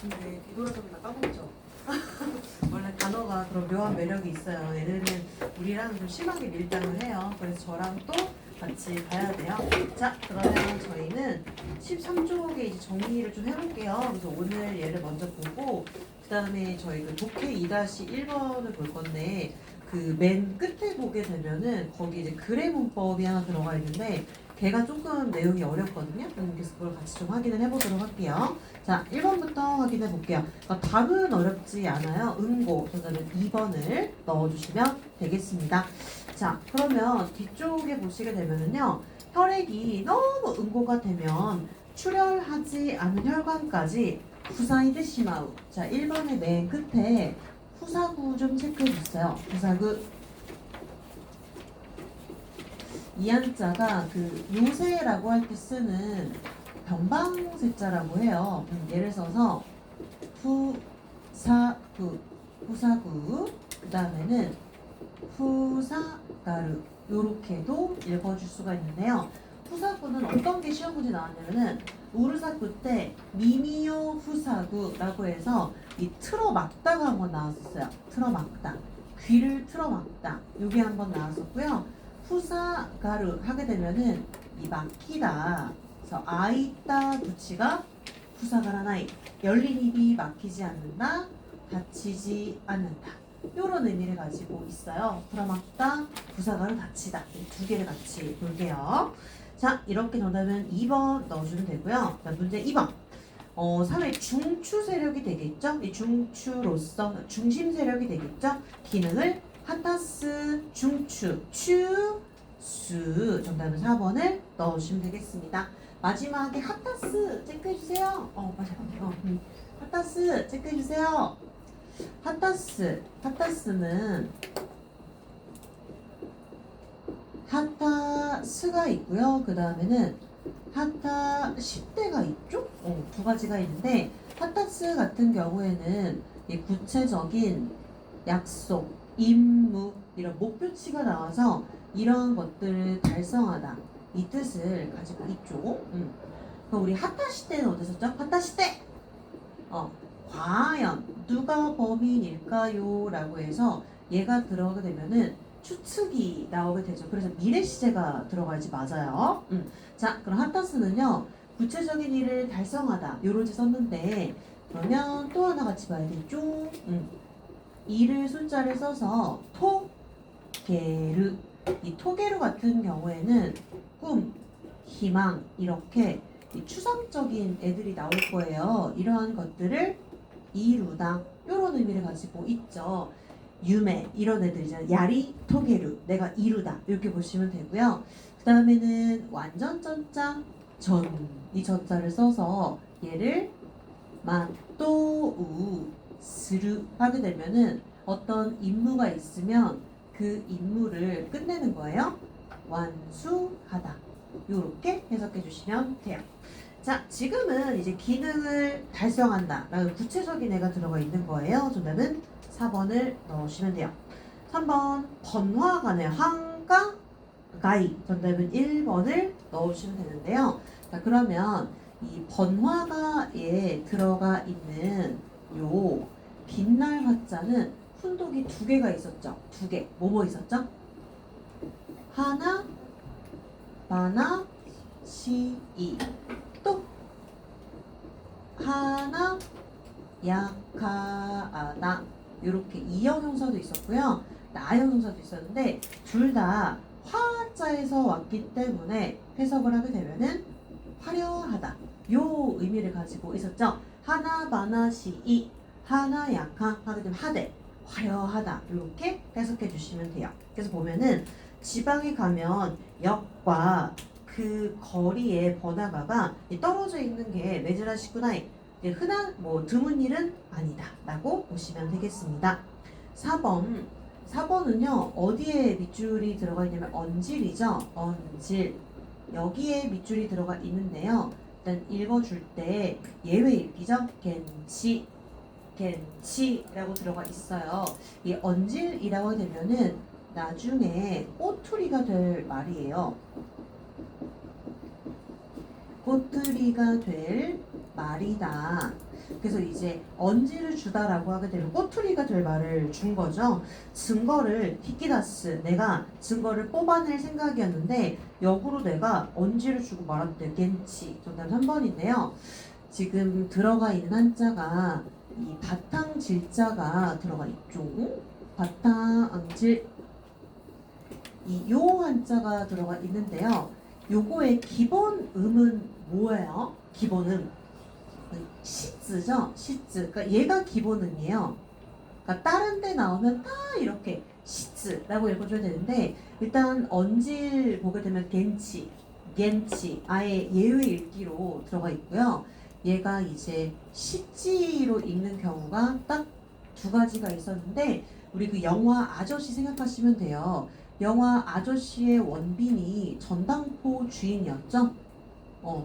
근데 뒤돌아서면 나 까먹죠. 원래 단어가 그런 묘한 매력이 있어요. 얘네는 우리랑 좀 심하게 밀당을 해요. 그래서 저랑 또 같이 봐야 돼요. 자, 그러면 저희는 13쪽에 이제 정리를 좀 해볼게요. 그래서 오늘 얘를 먼저 보고 그 다음에 저희 그 독해 2-1번을 볼 건데 그 맨 끝에 보게 되면은 거기 이제 글의 문법이 하나 들어가 있는데 걔가 조금 내용이 어렵거든요. 그래서 그걸 같이 좀 확인을 해보도록 할게요. 자, 1번부터 확인해 볼게요. 그러니까 답은 어렵지 않아요. 응고, 그다음에 2번을 넣어주시면 되겠습니다. 자, 그러면 뒤쪽에 보시게 되면은요. 혈액이 너무 응고가 되면 출혈하지 않은 혈관까지 후사이드 시마우. 자, 1번의 맨 끝에 후사구 좀 체크해 주세요. 후사구. 이 한자가 그 요새라고 할 때 쓰는 변방세자라고 해요. 예를 들어서 후사구, 후사구, 그 다음에는 후사가르 요렇게도 읽어줄 수가 있는데요. 후사구는 어떤 게 시험 문제 나왔냐면은 우르사구 때 미미요 후사구라고 해서 이 틀어막다가 한번 나왔었어요. 틀어막다, 귀를 틀어막다, 요게 한번 나왔었고요. 후사가르 하게 되면은 이 막히다, 그래서 아이따 구치가 후사가라나이, 열린 입이 막히지 않는다, 닫히지 않는다, 이런 의미를 가지고 있어요. 틀어막다, 후사가르 닫히다, 이 두 개를 같이 볼게요. 자, 이렇게 정답은 2번 넣어주면 되고요. 자, 문제 2번. 사회 중추 세력이 되겠죠? 이 중추로서 중심 세력이 되겠죠? 기능을 하타스 중추 추수, 정답은 4번을 넣어주시면 되겠습니다. 마지막에 하타스 체크해주세요. 맞아요. 하타스 체크해주세요. 하타스는 하타스가 있고요. 그 다음에는 하타 10대가 있죠? 두 가지가 있는데 하타스 같은 경우에는 이 구체적인 약속, 임무, 이런 목표치가 나와서 이러한 것들을 달성하다, 이 뜻을 가지고 있죠. 그럼 우리 하타 시대는 어땠었죠? 하타 시대! 과연 누가 범인일까요? 라고 해서 얘가 들어가게 되면은 추측이 나오게 되죠. 그래서 미래 시제가 들어가야지 맞아요. 자, 그럼 하타스는요, 구체적인 일을 달성하다, 요런지 썼는데, 그러면 또 하나 같이 봐야 되죠. 이를 숫자를 써서 토게르, 이 토게르 같은 경우에는 꿈, 희망, 이렇게 이 추상적인 애들이 나올 거예요. 이러한 것들을 이루다, 이런 의미를 가지고 있죠. 유메, 이런 애들이잖아요. 야리, 토게루, 내가 이루다, 이렇게 보시면 되고요. 그 다음에는 완전 전자 전, 이 전자를 써서 얘를 마또우 스루 하게 되면은 어떤 임무가 있으면 그 임무를 끝내는 거예요. 완수하다, 요렇게 해석해 주시면 돼요. 자, 지금은 이제 기능을 달성한다 라는 구체적인 애가 들어가 있는 거예요. 정답은 4번을 넣으시면 돼요. 3번 번화가네, 한가 가이, 정답은 1번을 넣으시면 되는데요. 자, 그러면 이 번화가에 들어가 있는 요 빛날 화자는 훈독이 두 개가 있었죠. 두 개. 뭐뭐 있었죠? 하나, 바나, 시이. 또 하나, 야카나, 이렇게 이형 형사도 있었고요, 나형 형사도 있었는데 둘 다 화자에서 왔기 때문에 해석을 하게 되면은 화려하다, 요 의미를 가지고 있었죠. 하나, 바나, 시이, 하나, 야카 하게 되면 하대, 화려하다, 이렇게 해석해 주시면 돼요. 그래서 보면은 지방에 가면 역과 그 거리의 번화가가 떨어져 있는 게 메즈라시구나, 흔한 드문 일은 아니다 라고 보시면 되겠습니다. 4번은요 어디에 밑줄이 들어가 있냐면 언질이죠. 언질, 여기에 밑줄이 들어가 있는데요. 일단 읽어줄 때 예외 읽기죠. 겐치라고 들어가 있어요. 이 언질이라고 되면은 나중에 꼬투리가 될 말이에요. 꼬투리가 될 말이다. 그래서 이제 언지를 주다라고 하게 되면 꼬투리가 될 말을 준 거죠. 증거를 히키다스, 내가 증거를 뽑아낼 생각이었는데 역으로 내가 언지를 주고 말았대. 겐치. 정답 3번인데요. 지금 들어가 있는 한자가 이 바탕질자가 들어가 있죠. 바탕질 이 요 한자가 들어가 있는데요. 요거의 기본 음은 뭐예요? 기본 음 시즈죠. 시즈. 그러니까 얘가 기본 음이에요. 그러니까 다른 데 나오면 다 이렇게 시즈라고 읽어줘야 되는데 일단 언질 보게 되면 겐치, 겐치 아예 예의 읽기로 들어가 있고요. 얘가 이제 시지로 읽는 경우가 딱 두 가지가 있었는데 우리 그 영화 아저씨 생각하시면 돼요. 영화 아저씨의 원빈이 전당포 주인이었죠.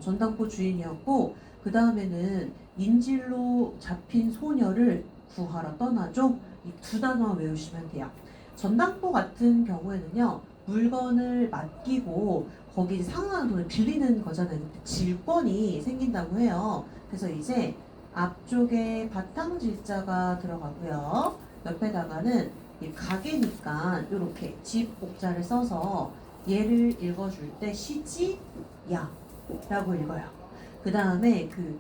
전당포 주인이었고 그 다음에는 인질로 잡힌 소녀를 구하러 떠나죠. 이 두 단어만 외우시면 돼요. 전당포 같은 경우에는요. 물건을 맡기고 거기 상당한 돈을 빌리는 거잖아요. 질권이 생긴다고 해요. 그래서 이제 앞쪽에 바탕질자가 들어가고요. 옆에다가는 이 가게니까 이렇게 집 옥자를 써서 얘를 읽어줄 때 시지야 라고 읽어요. 그 다음에 그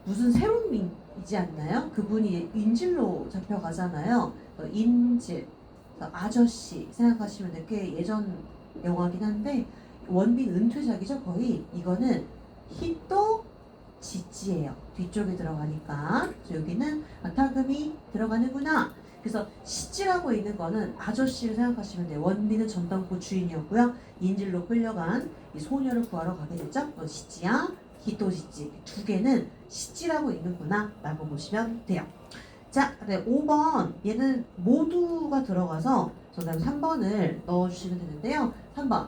무슨 세론민이지 않나요? 그분이 인질로 잡혀가잖아요. 인질, 아저씨 생각하시면 돼요. 꽤 예전 영화긴 한데 원빈 은퇴작이죠 거의. 이거는 히토 지지예요. 뒤쪽에 들어가니까. 그래서 여기는 타금이 들어가는구나. 그래서 시지라고 있는 거는 아저씨를 생각하시면 돼요. 원빈은 전당포 주인이었고요. 인질로 끌려간 이 소녀를 구하러 가게 됐죠. 시지야, 히토시지 두 개는 시지라고 있는구나 라고 보시면 돼요. 자, 네, 5번 얘는 모두가 들어가서 정답 3번을 넣어주시면 되는데요. 3번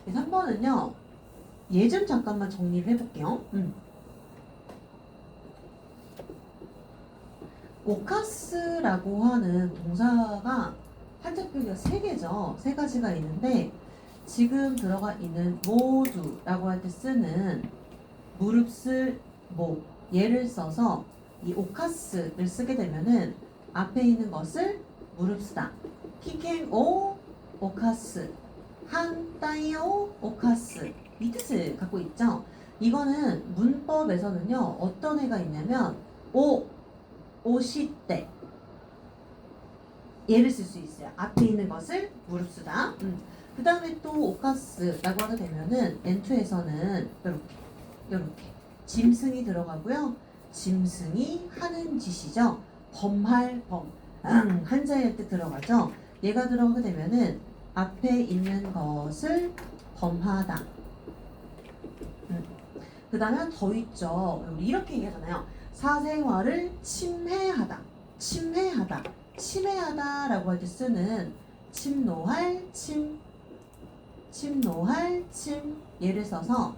3번은요. 얘 좀 잠깐만 정리를 해볼게요. 오카스라고 하는 동사가 한자 표기가 3개죠. 3가지가 있는데 지금 들어가 있는 모두라고 할 때 쓰는 무릅쓸 뭐 얘를 써서 이 오카스를 쓰게 되면은 앞에 있는 것을 무릅쓰다. 키켄오 오카스 한따이오 오카스 이 뜻을 갖고 있죠. 이거는 문법에서는요. 어떤 애가 있냐면 오시때 얘를 쓸 수 있어요. 앞에 있는 것을 무릅쓰다. 그 다음에 또 오카스라고 하게 되면은 엔투에서는 이렇게 짐승이 들어가고요. 짐승이 하는 짓이죠. 범할 범 한자일 때 들어가죠. 얘가 들어가게 되면은 앞에 있는 것을 범하다. 그 다음에 더 있죠. 우리 이렇게 얘기하잖아요. 사생활을 침해하다. 침해하다. 침해하다라고 할 때 쓰는 침노할 침노할 침 얘를 써서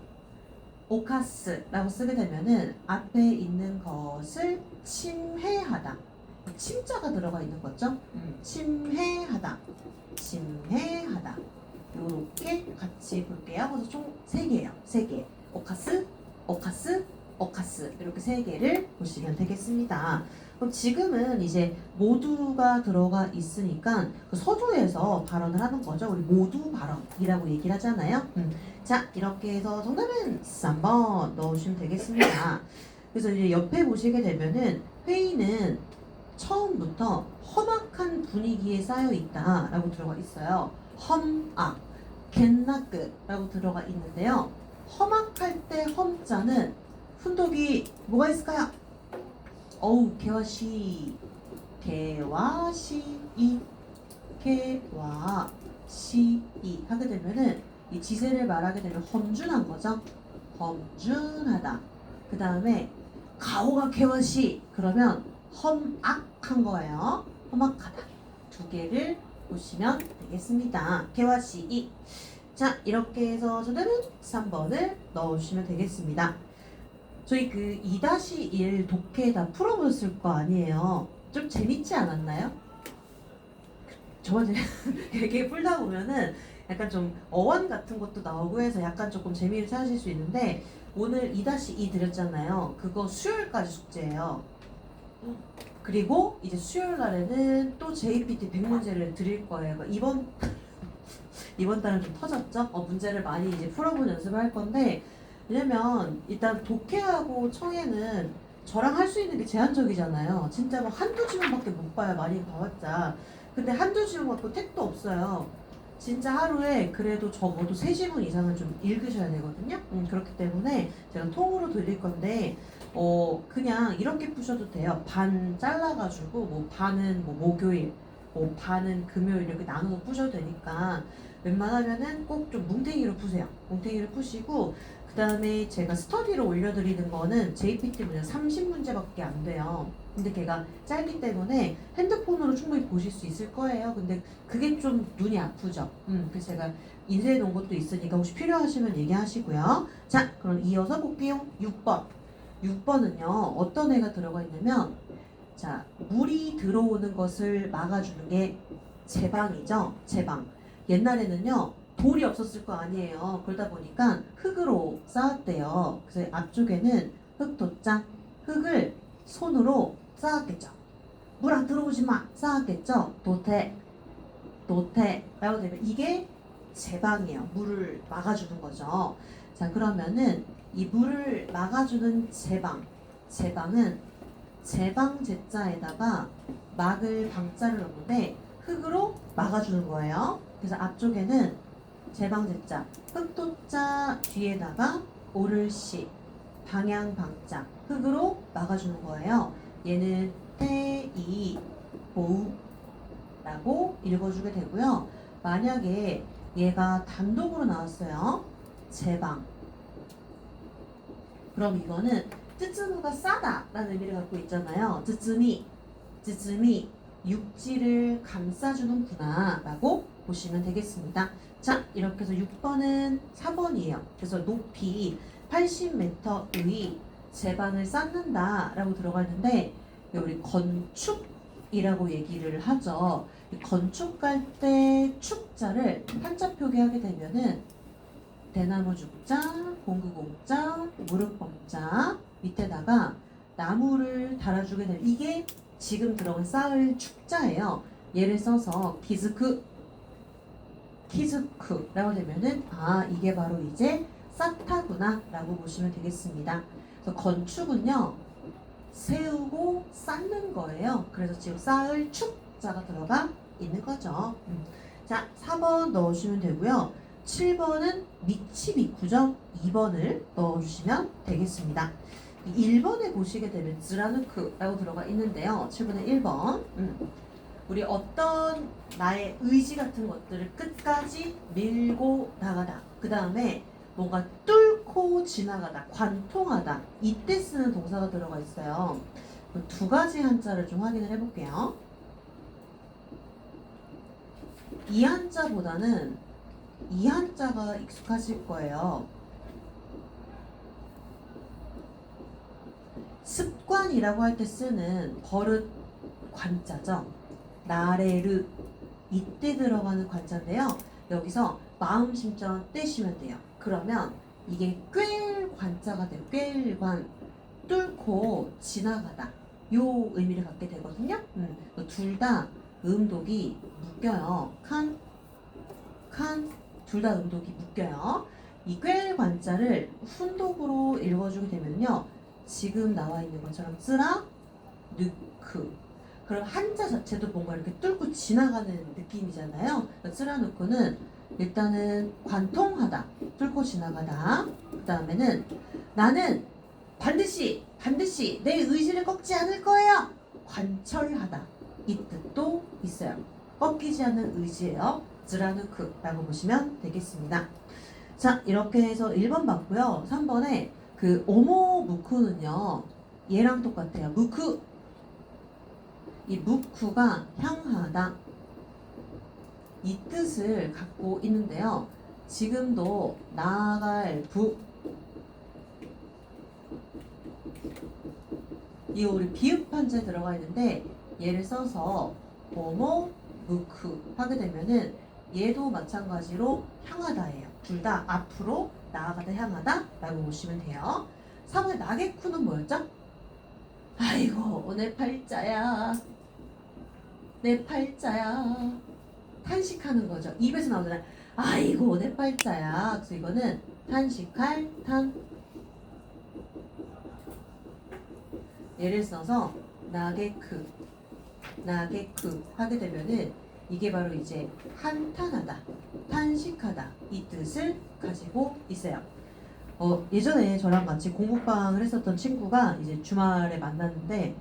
오카스라고 쓰게 되면은 앞에 있는 것을 침해하다. 침자가 들어가 있는 거죠. 침해하다. 침해하다. 요렇게 같이 볼게요. 그래서 총 3개예요. 3개. 오카스, 오카스, 오카스 이렇게 3개를 보시면 되겠습니다. 그럼 지금은 이제 모두가 들어가 있으니까 그 서두에서 발언을 하는 거죠. 우리 모두 발언이라고 얘기를 하잖아요. 자, 이렇게 해서 정답은 3번 넣어주시면 되겠습니다. 그래서 이제 옆에 보시게 되면은 회의는 처음부터 험악한 분위기에 쌓여 있다라고 들어가 있어요. 험악, 겐나크라고 들어가 있는데요. 험악할 때 험자는 훈독이 뭐가 있을까요? 개와시 개와시이 개와시이 하게 되면은 이 지세를 말하게 되면 험준한 거죠. 험준하다. 그 다음에 가오가 개와시 그러면 험악한 거예요. 험악하다. 2개를 보시면 되겠습니다. 개와시이. 자, 이렇게 해서 저는 3번을 넣어주시면 되겠습니다. 저희 그 2-1 독해 다 풀어보셨을 거 아니에요. 좀 재밌지 않았나요? 저번에 이렇게 풀다 보면은 약간 좀 어원 같은 것도 나오고 해서 약간 조금 재미를 찾으실 수 있는데 오늘 2-2 드렸잖아요. 그거 수요일까지 숙제예요. 그리고 이제 수요일 날에는 또 JPT 100문제를 드릴 거예요. 이번 달은 좀 터졌죠? 문제를 많이 이제 풀어보는 연습을 할 건데, 왜냐면 일단 독해하고 청해는 저랑 할 수 있는 게 제한적이잖아요. 진짜 뭐 한두 지문밖에 못 봐요. 많이 봐봤자. 근데 한두 지문 갖고 택도 없어요. 진짜 하루에 그래도 적어도 3지문 이상은 좀 읽으셔야 되거든요. 그렇기 때문에 제가 통으로 드릴 건데, 그냥 이렇게 푸셔도 돼요. 반 잘라가지고, 뭐 반은 뭐 목요일, 뭐 반은 금요일 이렇게 나눠서 푸셔도 되니까 웬만하면은 꼭 좀 뭉탱이로 푸세요. 뭉탱이로 푸시고, 그 다음에 제가 스터디로 올려드리는 거는 JPT 문제 30문제밖에 안 돼요. 근데 걔가 짧기 때문에 핸드폰으로 충분히 보실 수 있을 거예요. 근데 그게 좀 눈이 아프죠. 그래서 제가 인쇄해 놓은 것도 있으니까 혹시 필요하시면 얘기하시고요. 자, 그럼 이어서 볼게요. 6번. 6번은요, 어떤 애가 들어가 있냐면, 자, 물이 들어오는 것을 막아주는 게 제방이죠. 제방. 옛날에는요, 돌이 없었을 거 아니에요. 그러다 보니까 흙으로 쌓았대요. 그래서 앞쪽에는 흙도장, 흙을 손으로 쌓았겠죠. 물 안 들어오지 마! 쌓았겠죠. 도태라고 되면 이게 제방이에요. 물을 막아주는 거죠. 자, 그러면은 이 물을 막아주는 제방은 제방 제자에다가 막을 방자를 넣는데 흙으로 막아주는 거예요. 그래서 앞쪽에는 제방 제자, 흙도자 뒤에다가 오를시, 방향 방자, 흙으로 막아주는 거예요. 얘는 태이 보우라고 읽어주게 되고요. 만약에 얘가 단독으로 나왔어요. 제방. 그럼 이거는 쯔쯔무가 싸다라는 의미를 갖고 있잖아요. 쯔쯔미 육지를 감싸주는구나 라고 보시면 되겠습니다. 자, 이렇게 해서 6번은 4번이에요. 그래서 높이 80m의 제방을 쌓는다 라고 들어가 있는데, 우리 건축이라고 얘기를 하죠. 건축할 때 축자를 한자 표기하게 되면은 대나무 죽자, 공구공자, 무릎범자 밑에다가 나무를 달아주게 되면 이게 지금 들어간 쌓을 축자예요. 얘를 써서 키즈크라고 되면은 이게 바로 이제 쌓다구나 라고 보시면 되겠습니다. 그래서 건축은요, 세우고 쌓는 거예요. 그래서 지금 쌓을 축자가 들어가 있는 거죠. 자, 4번 넣어주시면 되고요. 7번은 미치미쿠죠. 2번을 넣어주시면 되겠습니다. 1번에 보시게 되면 즈라누크라고 들어가 있는데요. 7번에 1번. 우리 어떤 나의 의지 같은 것들을 끝까지 밀고 나가다. 그 다음에 뭔가 뚫고 지나가다, 관통하다. 이때 쓰는 동사가 들어가 있어요. 두 가지 한자를 좀 확인을 해볼게요. 이 한자보다는 이 한자가 익숙하실 거예요. 습관이라고 할 때 쓰는 버릇 관자죠. 나레르 이때 들어가는 관자인데요. 여기서 마음 심정 떼시면 돼요. 그러면 이게 꿰 관자가 돼요. 꿰관 뚫고 지나가다 요 의미를 갖게 되거든요. 둘 다 음독이 묶여요. 칸 둘 다 음독이 묶여요. 이 꿰 관자를 훈독으로 읽어주게 되면요, 지금 나와 있는 것처럼 쓰라 느크. 그럼 한자 자체도 뭔가 이렇게 뚫고 지나가는 느낌이잖아요. 쓰라누크는 일단은 관통하다, 뚫고 지나가다. 그 다음에는 나는 반드시 내 의지를 꺾지 않을 거예요. 관철하다. 이 뜻도 있어요. 꺾이지 않는 의지예요. 즈라누크라고 보시면 되겠습니다. 자, 이렇게 해서 1번 봤고요. 3번에 그 오모무쿠는요, 얘랑 똑같아요. 무쿠. 이 무쿠가 향하다 이 뜻을 갖고 있는데요. 지금도 나아갈 이거 우리 비읍 한자에 들어가 있는데 얘를 써서 오모 무쿠 하게 되면은 얘도 마찬가지로 향하다예요. 둘 다 앞으로 나아가다 향하다 라고 보시면 돼요. 3번의 나게쿠는 뭐였죠? 아이고 내 팔자야 내 팔자야 탄식하는 거죠. 입에서 나오잖아요. 아이고 내 팔자야. 그래서 이거는 탄식할 탄. 예를 써서 나게크 나게크 하게 되면은 이게 바로 이제 한탄하다 탄식하다 이 뜻을 가지고 있어요. 예전에 저랑 같이 공부방을 했었던 친구가 이제 주말에 만났는데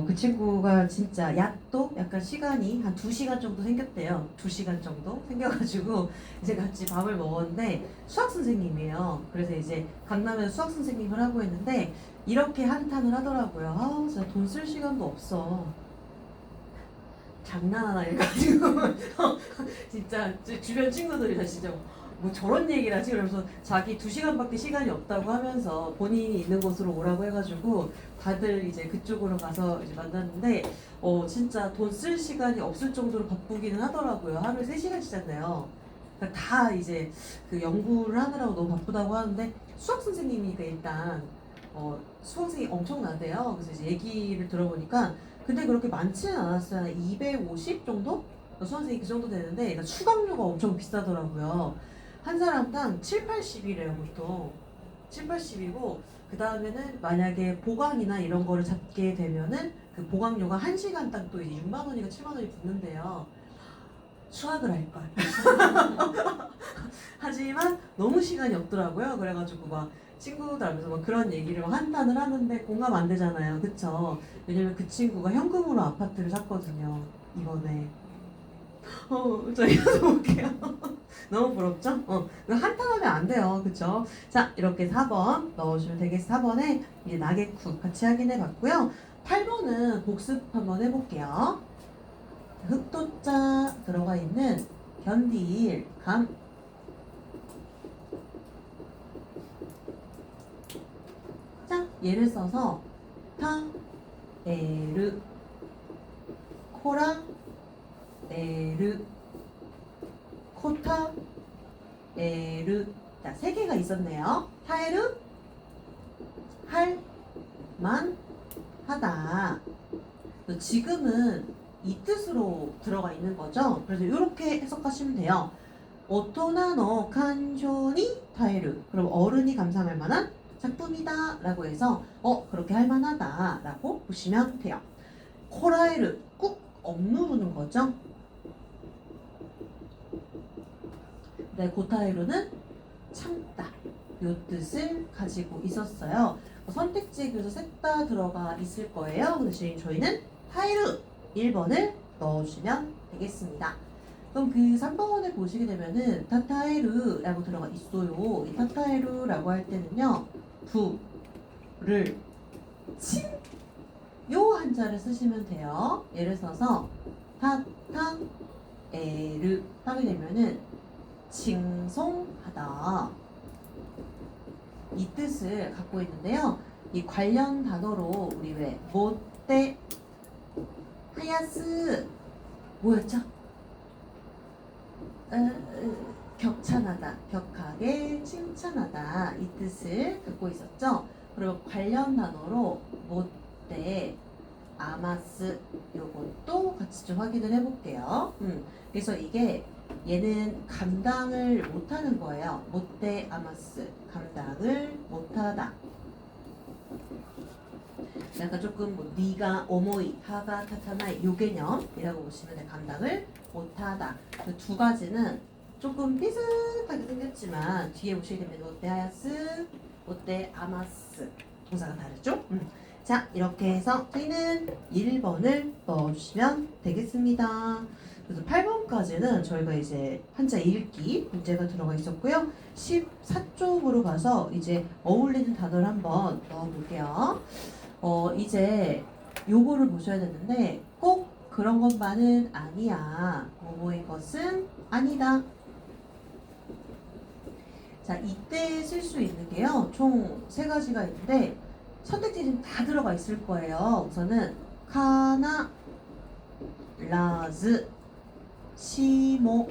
그 친구가 진짜 약도 약간 시간이 한 2시간 정도 생겼대요. 2시간 정도 생겨가지고 이제 같이 밥을 먹었는데 수학 선생님이에요. 그래서 이제 강남에서 수학 선생님을 하고 있는데 이렇게 한탄을 하더라고요. 아 진짜 돈 쓸 시간도 없어. 장난하나 이래가지고 진짜 주변 친구들이 다 진짜 뭐 저런 얘기를 하지 그러면서 자기 2시간밖에 시간이 없다고 하면서 본인이 있는 곳으로 오라고 해가지고 다들 이제 그쪽으로 가서 이제 만났는데 진짜 돈 쓸 시간이 없을 정도로 바쁘기는 하더라고요. 하루에 3시간 잤네요. 그러니까 다 이제 그 연구를 하느라고 너무 바쁘다고 하는데 수학 선생님이 일단 수험생이 엄청나대요. 그래서 이제 얘기를 들어보니까 근데 그렇게 많지는 않았어요. 250 정도? 수험생이 그 정도 되는데 그러니까 수강료가 엄청 비싸더라고요. 한 사람당 7, 80이래요 보통. 7, 80이고 그 다음에는 만약에 보강이나 이런 거를 잡게 되면은 그 보강료가 1시간당 또 이제 6만 원이가 7만 원이 붙는데요. 수학을 할 걸. 하지만 너무 시간이 없더라고요. 그래가지고 막 친구들 앞에서 막 그런 얘기를 막 한탄을 하는데 공감 안 되잖아요. 그쵸? 왜냐면 그 친구가 현금으로 아파트를 샀거든요. 이번에. 저 이어서 볼게요. 너무 부럽죠? 한탄하면 안 돼요. 그쵸? 자, 이렇게 4번 넣어주시면 되겠어요. 4번에 이제 나게쿠 같이 확인해 봤고요. 8번은 복습 한번 해볼게요. 흑도자 들어가 있는 견딜, 감. 자, 예를 써서 타, 에르, 코라, 에르, 코타, 에르. 자, 3개가 있었네요. 타에르, 할, 만, 하다. 지금은 이 뜻으로 들어가 있는 거죠. 그래서 이렇게 해석하시면 돼요. 오토나노 간쇼니 타에르. 그럼 어른이 감상할 만한 작품이다 라고 해서 그렇게 할 만하다 라고 보시면 돼요. 코라에르 꾹 억누르는 거죠. 네, 고타에르는 참다 요 뜻을 가지고 있었어요. 선택지에 그래서 셋 다 들어가 있을 거예요. 그래서 저희는 타에르 1번을 넣어주시면 되겠습니다. 그럼 그 3번을 보시게 되면은 타타에르라고 들어가 있어요. 이 타타에르라고 할 때는요, 부를 칭, 요 한자를 쓰시면 돼요. 예를 써서 타타에르 하게 되면은 칭송하다 이 뜻을 갖고 있는데요. 이 관련 단어로 우리 왜 못돼 하야스 뭐였죠? 격찬하다, 격하게 칭찬하다 이 뜻을 갖고 있었죠. 그리고 관련 단어로 못돼 아마스 요것도 같이 좀 확인을 해볼게요. 그래서 이게 얘는 감당을 못하는 거예요. 못돼 아마스 감당을 못하다. 약간 조금 뭐 니가 오모이 하가 타타나이 요 개념이라고 보시면 돼. 감당을 못하다. 그 두 가지는 조금 비슷하게 생겼지만 뒤에 보시게 되면 못돼 하야스, 못돼 아마스 동사가 다르죠? 자, 이렇게 해서 저희는 1번을 넣어주시면 되겠습니다. 그래서 8번까지는 저희가 이제 한자 읽기 문제가 들어가 있었고요. 14쪽으로 가서 이제 어울리는 단어를 한번 넣어볼게요. 이제 요거를 보셔야 되는데 꼭 그런 것만은 아니야. 뭐뭐인 것은 아니다. 자, 이때 쓸 수 있는 게요. 총 3가지가 있는데 선택지는 다 들어가 있을 거예요. 우선은 카나, 라즈, 시모,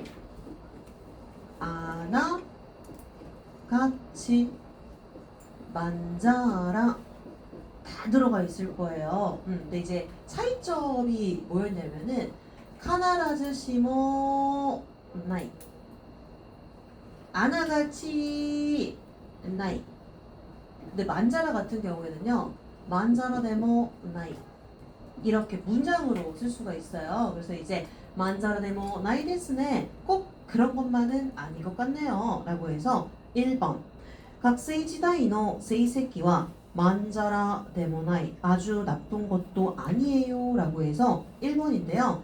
아나, 같이 만져라 다 들어가 있을 거예요. 근데 이제 차이점이 뭐였냐면은 카나라즈시모 나이 아나가치 나이. 근데 만자라 같은 경우에는요 만자라 데모 나이 이렇게 문장으로 쓸 수가 있어요. 그래서 이제 만자라 데모 나이 데스네 꼭 그런 것만은 아닌 것 같네요 라고 해서 1번 学生時代の 成績は 만자라 데모나이 아주 나쁜 것도 아니에요 라고 해서 1번인데요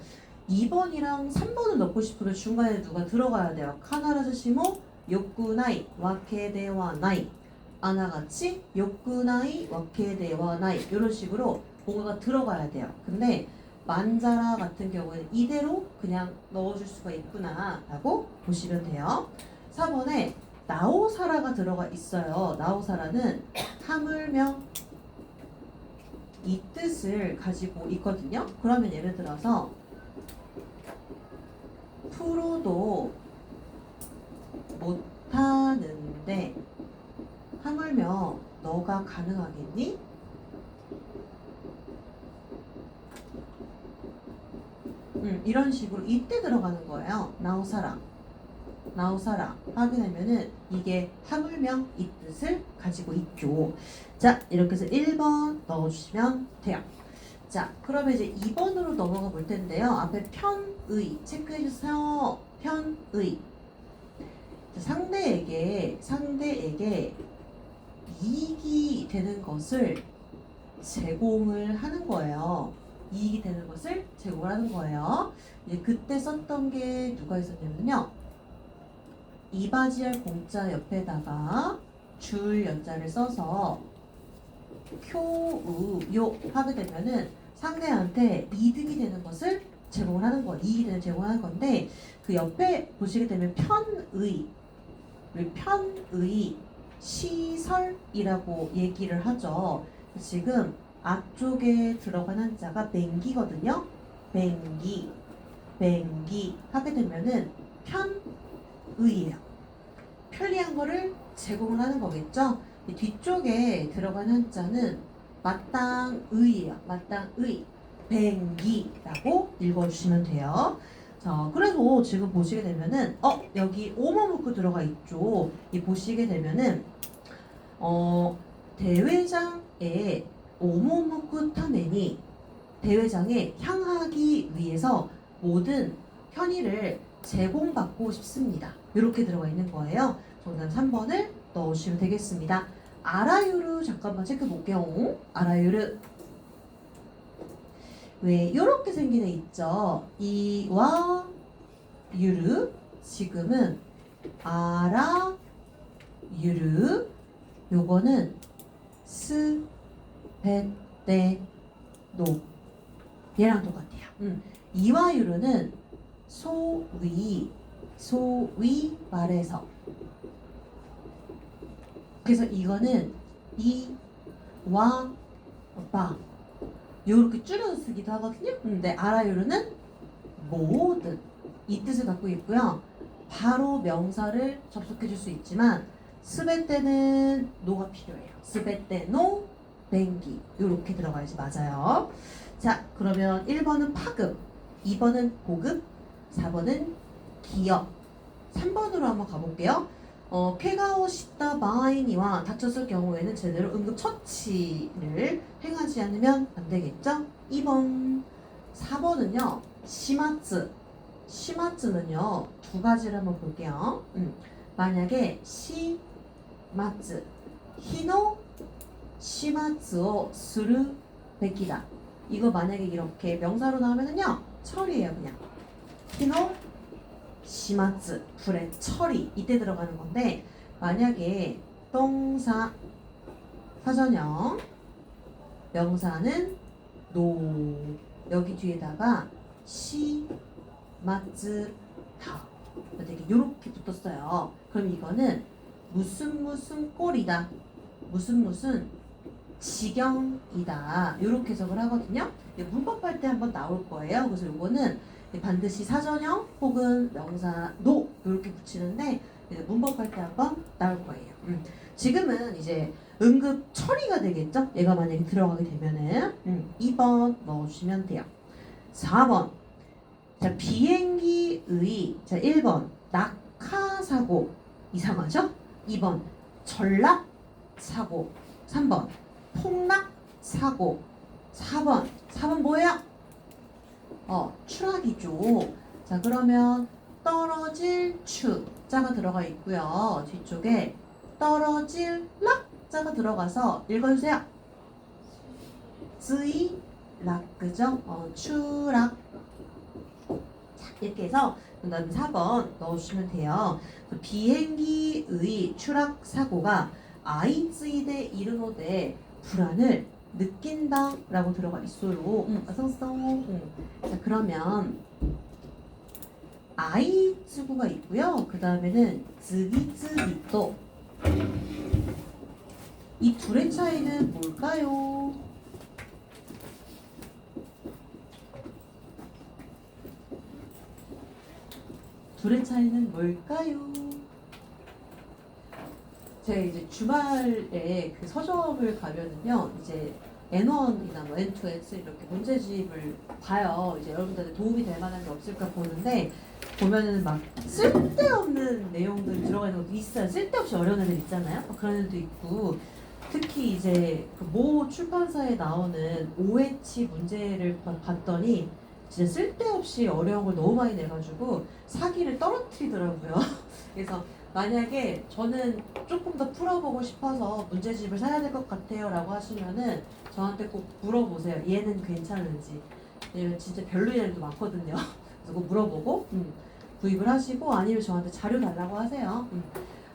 2번이랑 3번을 넣고 싶으면 중간에 누가 들어가야 돼요. 카나라즈시모 요쿠나이 와케데와 나이 아나같이 요쿠나이 와케데와 나이 이런 식으로 뭔가가 들어가야 돼요. 근데 만자라 같은 경우에는 이대로 그냥 넣어줄 수가 있구나 라고 보시면 돼요. 4번에 나오사라가 들어가 있어요. 나오사라는 하물며 이 뜻을 가지고 있거든요. 그러면 예를 들어서 프로도 못하는데 하물며 너가 가능하겠니? 이런 식으로 이때 들어가는 거예요. 나오사라 나오사라 하게 되면은 이게 하물며 이 뜻을 가지고 있죠. 자 이렇게 해서 1번 넣어주시면 돼요. 자 그러면 이제 2번으로 넘어가 볼 텐데요. 앞에 편의 체크해 주세요. 편의 상대에게 이익이 되는 것을 제공을 하는 거예요. 이익이 되는 것을 제공을 하는 거예요. 이제 그때 썼던 게 누가 있었냐면요. 이바지할 공자 옆에다가 줄 연자를 써서 표의요 하게 되면은 상대한테 이득이 되는 것을 제공을 하는 거예요. 이익이 되는 제공을 하는 건데 그 옆에 보시게 되면 편의 시설이라고 얘기를 하죠. 지금 앞쪽에 들어간 한자가 맹기거든요. 맹기 하게 되면은 편의예요. 편리한 거를 제공을 하는 거겠죠. 이 뒤쪽에 들어간 한자는 마땅의예요. 마땅의 뱅기라고 읽어주시면 돼요. 자, 그래서 지금 보시게 되면은 여기 오모무크 들어가 있죠. 이 보시게 되면은 대회장에 오모무크 타메니 대회장에 향하기 위해서 모든 편의를 제공받고 싶습니다. 이렇게 들어가 있는 거예요. 정답 3번을 넣으시면 되겠습니다. 아라유르 잠깐만 체크 볼게요. 아라유르 왜 이렇게 생긴 애 있죠? 이와 유르 지금은 아라 유르 요거는 스 베떼 노 얘랑 똑같아요. 이와 유르는 소위 말해서 그래서 이거는 이와 바 요렇게 줄여서 쓰기도 하거든요. 근데 아라유르는 모든 이 뜻을 갖고 있고요. 바로 명사를 접속해 줄 수 있지만 스베 때는 노가 필요해요. 스베 때노 뱅기 요렇게 들어가야지 맞아요. 자 그러면 1번은 파급 2번은 보급 4번은 기업 3번으로 한번 가볼게요. 쾌가오 시다 바이니와 다쳤을 경우에는 제대로 응급처치를 행하지 않으면 안 되겠죠? 2번 4번은요 시마츠는요 두 가지를 한번 볼게요. 만약에 시마츠 히노 시마츠오 스루 베키다 이거 만약에 이렇게 명사로 나오면은요 처리예요. 그냥 히노 시마츠 불의 처리 이때 들어가는 건데 만약에 동사 사전형 명사는 노 여기 뒤에다가 시마츠 다 되게 요렇게 붙었어요. 그럼 이거는 무슨 꼴이다 무슨 지경이다 요렇게 해석을 하거든요. 문법할 때 한번 나올 거예요. 그래서 요거는 반드시 사전형 혹은 명사 노 이렇게 붙이는데 이제 문법할 때 한번 나올 거예요. 지금은 이제 응급 처리가 되겠죠? 얘가 만약에 들어가게 되면은 2번 넣어주시면 돼요. 4번 자 비행기의 자 1번 낙하사고 이상하죠? 2번 전락사고 3번 폭락사고 4번 뭐예요? 추락이죠. 자 그러면 떨어질 추 자가 들어가 있고요. 뒤쪽에 떨어질 락 자가 들어가서 읽어주세요. 즈이락 그죠? 추락. 자 이렇게 해서 그 다음에 4번 넣어주시면 돼요. 비행기의 추락 사고가 아이츠이데 이르노데 불안을 느낀다 라고 들어가 있어요. 어서써. 자 그러면 아이츠구가 있고요. 그 다음에는 즈기즈기또. 이 둘의 차이는 뭘까요? 둘의 차이는 뭘까요? 제가 이제 주말에 그 서점을 가면은요, 이제 N1이나 뭐 N2, N3 이렇게 문제집을 봐요. 이제 여러분들한테 도움이 될 만한 게 없을까 보는데, 보면은 막 쓸데없는 내용들 들어가 있는 것도 있어요. 쓸데없이 어려운 애들 있잖아요. 그런 애들도 있고, 특히 이제 그 모 출판사에 나오는 OH 문제를 봤더니, 진짜 쓸데없이 어려운 걸 너무 많이 내가지고 사기를 떨어뜨리더라고요. 그래서 만약에 저는 조금 더 풀어보고 싶어서 문제집을 사야 될 것 같아요 라고 하시면은 저한테 꼭 물어보세요. 얘는 괜찮은지. 왜냐면 진짜 별로인 애들도 많거든요. 그래서 꼭 물어보고 구입을 하시고 아니면 저한테 자료 달라고 하세요.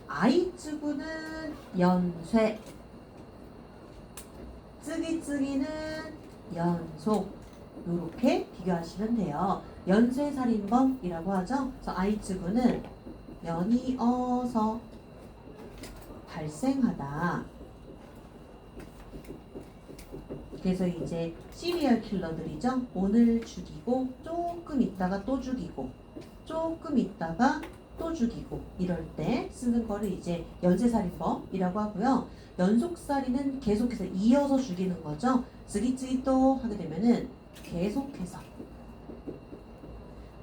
아이쯔구는 연쇄, 쯔기쯔기는 연속. 요렇게 비교하시면 돼요. 연쇄살인범이라고 하죠. 그래서 아이츠구는 연이어서 발생하다. 그래서 이제 시리얼 킬러들이죠. 오늘 죽이고 조금 있다가 또 죽이고 조금 있다가 또 죽이고 이럴 때 쓰는 거를 이제 연쇄살인범이라고 하고요. 연속살인은 계속해서 이어서 죽이는 거죠. 즈기즈기 또 하게 되면은 계속해서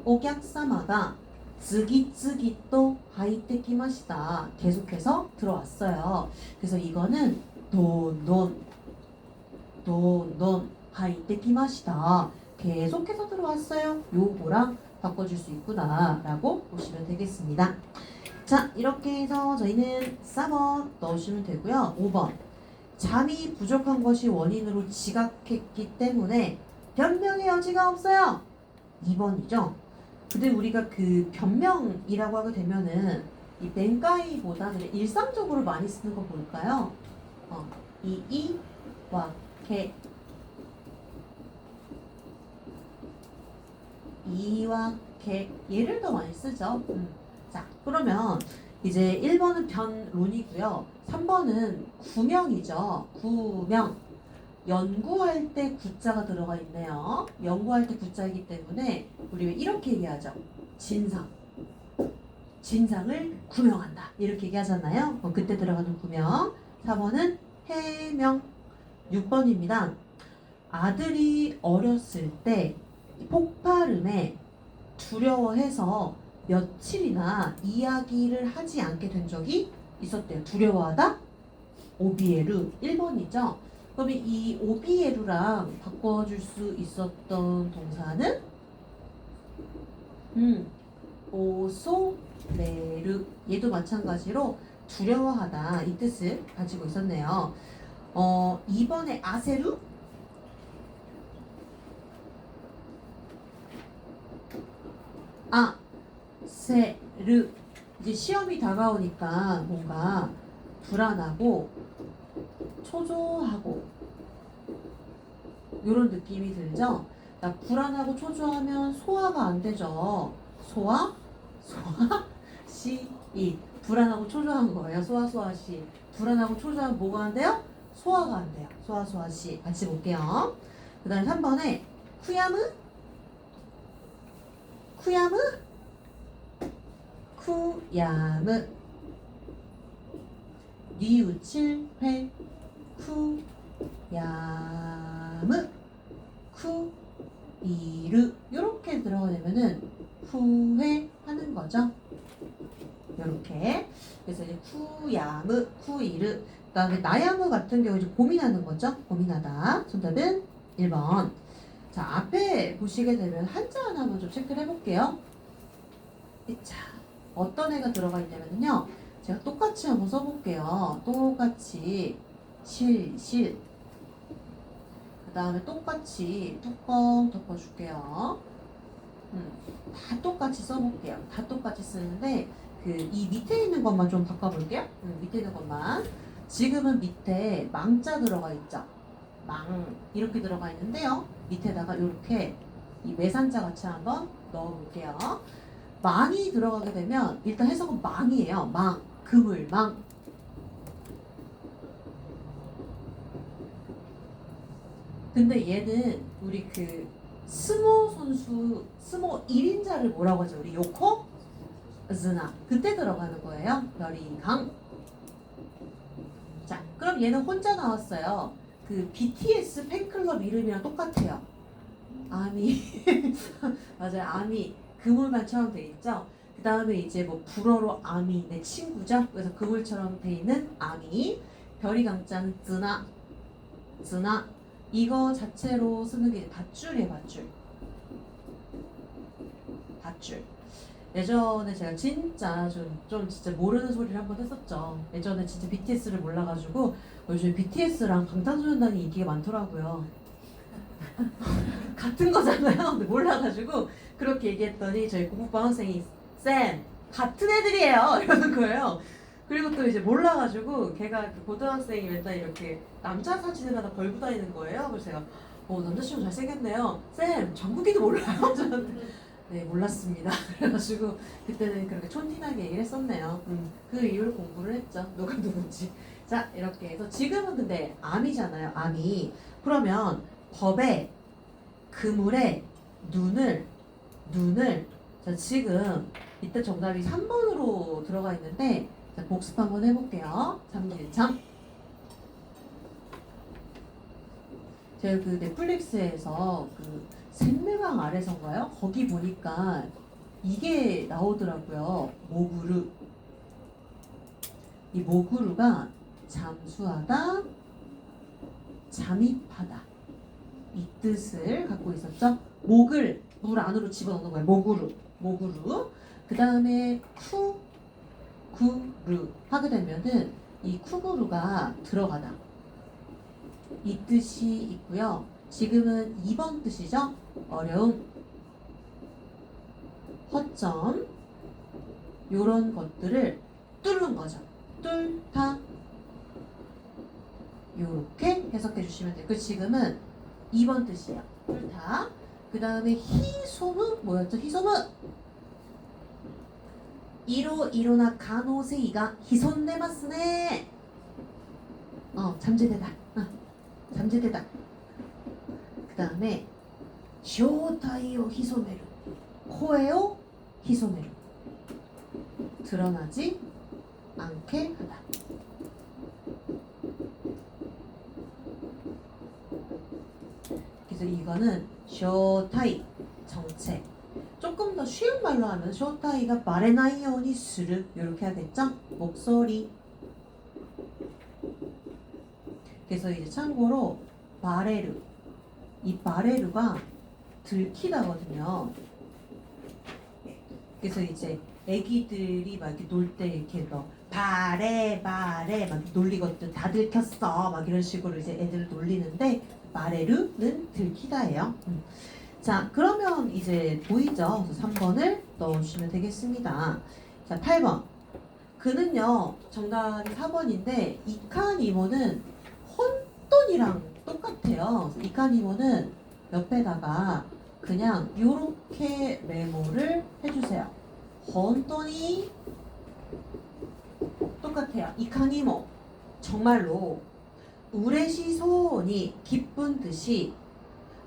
오객사마가 즈기즈기 또 하이테키마시다 계속해서 들어왔어요. 그래서 이거는 돈돈 하이테키마시다 계속해서 들어왔어요. 요거랑 바꿔줄 수 있구나 라고 보시면 되겠습니다. 자 이렇게 해서 저희는 4번 넣으시면 되고요. 5번 잠이 부족한 것이 원인으로 지각했기 때문에 변명의 여지가 없어요. 2번이죠. 근데 우리가 그 변명이라고 하게 되면은 이 벤가이보다 그냥 일상적으로 많이 쓰는 거 볼까요? 이와 개 이와 개 얘를 더 많이 쓰죠. 자 그러면 이제 1번은 변론이고요. 3번은 구명이죠. 구명. 연구할 때 구자가 들어가 있네요. 연구할 때 구자이기 때문에 우리가 이렇게 얘기하죠. 진상. 진상을 구명한다. 이렇게 얘기하잖아요. 그때 들어가는 구명. 4번은 해명. 6번입니다. 아들이 어렸을 때 폭발음에 두려워해서 며칠이나 이야기를 하지 않게 된 적이 있었대요. 두려워하다? 오비에르 1번이죠. 그러면 이 오비에르랑 바꿔줄 수 있었던 동사는 오소레르 얘도 마찬가지로 두려워하다 이 뜻을 가지고 있었네요. 2번에 아세루 세르 이제 시험이 다가오니까 뭔가 불안하고 초조하고 이런 느낌이 들죠? 나 불안하고 초조하면 소화가 안 되죠. 소화 시이 불안하고 초조한 거예요. 소화 시 불안하고 초조하면 뭐가 안 돼요? 소화가 안 돼요. 소화 시 같이 볼게요. 그 다음에 3번에 쿠야무 쿠야무 니우칠 회 쿠 야무 쿠 이르 이렇게 들어가면은 후회 하는 거죠. 이렇게. 그래서 이제 쿠야무 쿠이르. 그다음에 나야무 같은 경우 이제 고민하는 거죠. 고민하다. 정답은 1번. 자, 앞에 보시게 되면 한자 하나만 좀 체크를 해볼게요. 자, 어떤 애가 들어가 있냐면요. 제가 똑같이 한번 써볼게요. 똑같이 실실. 그 다음에 똑같이 뚜껑 덮어줄게요. 다 똑같이 써볼게요. 다 똑같이 쓰는데 이 밑에 있는 것만 좀 바꿔볼게요. 밑에 있는 것만. 지금은 밑에 망자 들어가 있죠. 망 이렇게 들어가 있는데요. 밑에다가 이렇게 이 매산자 같이 한번 넣어볼게요. 망이 들어가게 되면 일단 해석은 망이에요. 망, 그물, 망. 근데 얘는 우리 스모 선수, 스모 1인자를 뭐라고 하죠? 우리 요코? 즈나. 그때 들어가는 거예요. 별이 강. 자, 그럼 얘는 혼자 나왔어요. BTS 팬클럽 이름이랑 똑같아요. 아미. 맞아요. 아미. 그물만 처럼 돼 있죠. 그 다음에 이제 뭐 불어로 아미 내 친구죠. 그래서 그물처럼 돼 있는 아미. 별이 강자는 즈나. 즈나. 이거 자체로 쓰는 게 밧줄이에요. 밧줄. 밧줄. 예전에 제가 진짜 좀 진짜 모르는 소리를 한번 했었죠. 예전에 진짜 BTS를 몰라가지고 요즘 BTS랑 방탄소년단이 인기가 많더라고요. 같은 거잖아요. 근데 몰라가지고 그렇게 얘기했더니 저희 공부방 학생이 쌤 같은 애들이에요 이러는 거예요. 그리고 또 이제 몰라가지고 걔가 고등학생이 맨날 이렇게 남자 사진을 하나 걸고 다니는 거예요. 그래서 제가 남자친구 잘생겼네요. 쌤 정국이도 몰라요? 저한테 네 몰랐습니다. 그래가지고 그때는 그렇게 촌티나게 얘기를 했었네요. 그 이후로 공부를 했죠. 누가 누군지. 자 이렇게 해서 지금은 근데 암이잖아요. 암이. 그러면 법에 그물에 눈을 자 지금 이때 정답이 3번으로 들어가 있는데 자, 복습 한번 해볼게요. 3일참 제가 넷플릭스에서 생매강 아래선가요? 거기 보니까 이게 나오더라고요. 모구르. 이 모구르가 잠수하다, 잠입하다 이 뜻을 갖고 있었죠. 목을 물 안으로 집어넣는 거예요. 모구르. 그 다음에 구루 하게 되면은 이 쿠구루가 들어가다 이 뜻이 있고요. 지금은 2번 뜻이죠. 어려움, 허점 요런 것들을 뚫는 거죠. 뚫다 요렇게 해석해 주시면 돼요. 지금은 2번 뜻이에요. 뚫다. 그 다음에 히소무 뭐였죠? 히소무 이로나 가노세이가 히손네마스네. 잠재되다. 잠재되다. 그 다음에 쇼타이오 히소메루 코에오 히소메루 드러나지 않게 하다. 그래서 이거는 쇼타이 정체. 조금 더 쉬운 말로 하면 쇼타이가 마레나이오니 스르 이렇게 하겠죠? 목소리. 그래서 이제 참고로 마레르 이 마레르가 들키다거든요. 그래서 이제 애기들이 막 이렇게 놀 때 이렇게 뭐 바레 막 놀리거든. 다 들켰어 막 이런 식으로 이제 애들을 놀리는데 마레르는 들키다예요. 자 그러면 이제 보이죠? 그래서 3번을 넣어주시면 되겠습니다. 자 8번 그는요 정답이 4번인데 이카니모는 혼돈이랑 똑같아요. 이카니모는 옆에다가 그냥 요렇게 메모를 해주세요. 혼돈이 똑같아요. 이카니모 정말로 우레시소니 기쁜 듯이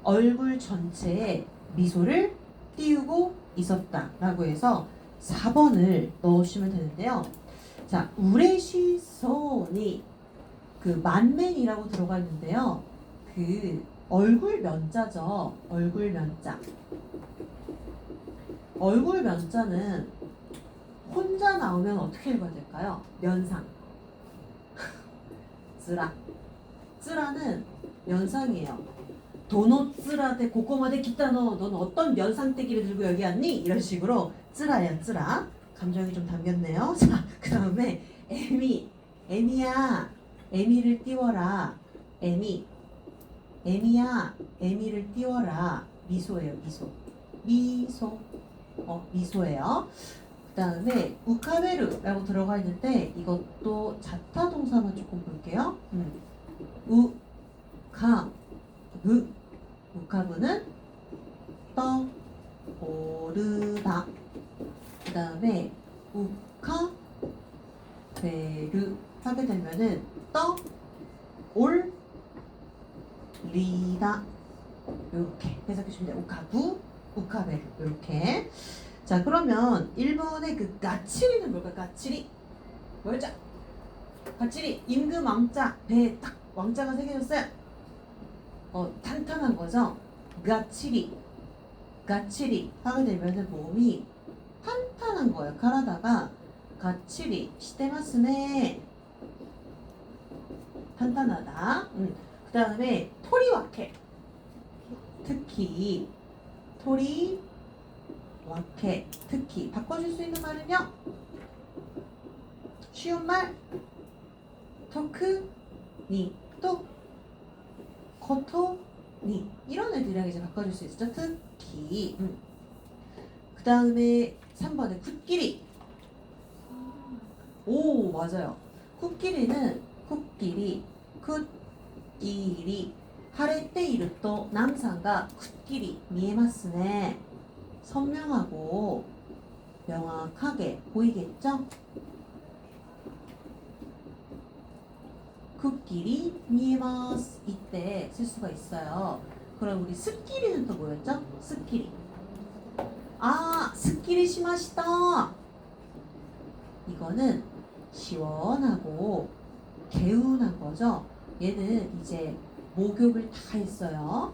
얼굴 전체에 미소를 띄우고 있었다 라고 해서 4번을 넣으시면 되는데요. 자, 우레시 소니 그 만맨이라고 들어가 있는데요. 그 얼굴 면자죠. 얼굴 면자. 얼굴 면자는 혼자 나오면 어떻게 읽어야 될까요? 면상. 쯔라. 쯔라는 면상이에요. 도노 쯔라데 고코마데 기타노 너는 어떤 면상떼기를 들고 여기 왔니? 이런 식으로 쯔라야 쯔라. 감정이 좀 담겼네요. 자, 그 다음에 에미야 에미를 띄워라. 에미야 에미를 띄워라. 미소예요. 미소예요. 그 다음에 우카베르라고 들어가 있는데 이것도 자타 동사만 조금 볼게요. 우카브는 떠오르다. 그 다음에 우카베르 하게 되면은 떠올리다. 이렇게 해석해주시면 돼요. 우카베르 이렇게. 자, 그러면 1번의 그 까치리는 뭘까? 까치리 뭐였죠? 까치리 임금 왕자 배에 딱 왕자가 새겨졌어요. 탄탄한 거죠. 까치리 하게 되면은 몸이 탄탄한 거예요. 가라다가 까치리 시테마스네. 탄탄하다. 그 다음에 토리와케 특히 토리와케 특히 바꿔줄 수 있는 말은요. 쉬운 말 토크니 또 코토니 이런 애들이랑 이제 바꿔줄 수 있죠. 특히. 그 다음에 3번에 굿끼리. 오, 맞아요. 굿끼리는 굿끼리 하레테 이르또 남산가 굿끼리 미에마스네. 선명하고 명확하게 보이겠죠? 굿끼리 미에마스 이때 쓸 수가 있어요. 그럼 우리 스끼리는 또 뭐였죠? 스끼리. 스끼리 시마시다. 이거는 시원하고 개운한 거죠. 얘는 이제 목욕을 다 했어요.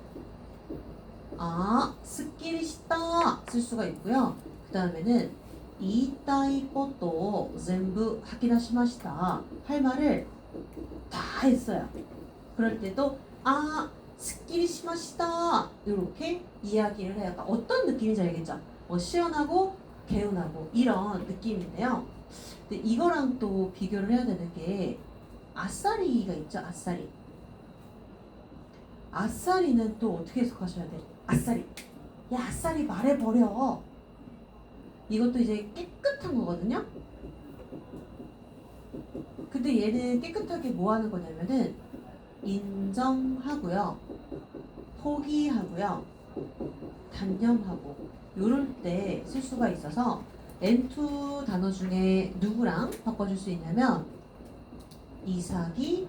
스끼리 시다 쓸 수가 있고요. 그 다음에는 이따이 것도 전부 하기나시마시다. 할 말을 다 했어요. 그럴 때도 스끼리 시마시다 이렇게 이야기를 해요. 그러니까 어떤 느낌인지 알겠죠? 시원하고 개운하고 이런 느낌인데요. 근데 이거랑 또 비교를 해야 되는 게 아싸리가 있죠. 아싸리는 또 어떻게 해석하셔야 돼요? 아싸리. 야, 아싸리 말해버려. 이것도 이제 깨끗한 거거든요. 근데 얘는 깨끗하게 뭐 하는 거냐면은 인정하고요. 포기하고요. 단념하고 요럴 때 쓸 수가 있어서 N2 단어 중에 누구랑 바꿔줄 수 있냐면 이삭이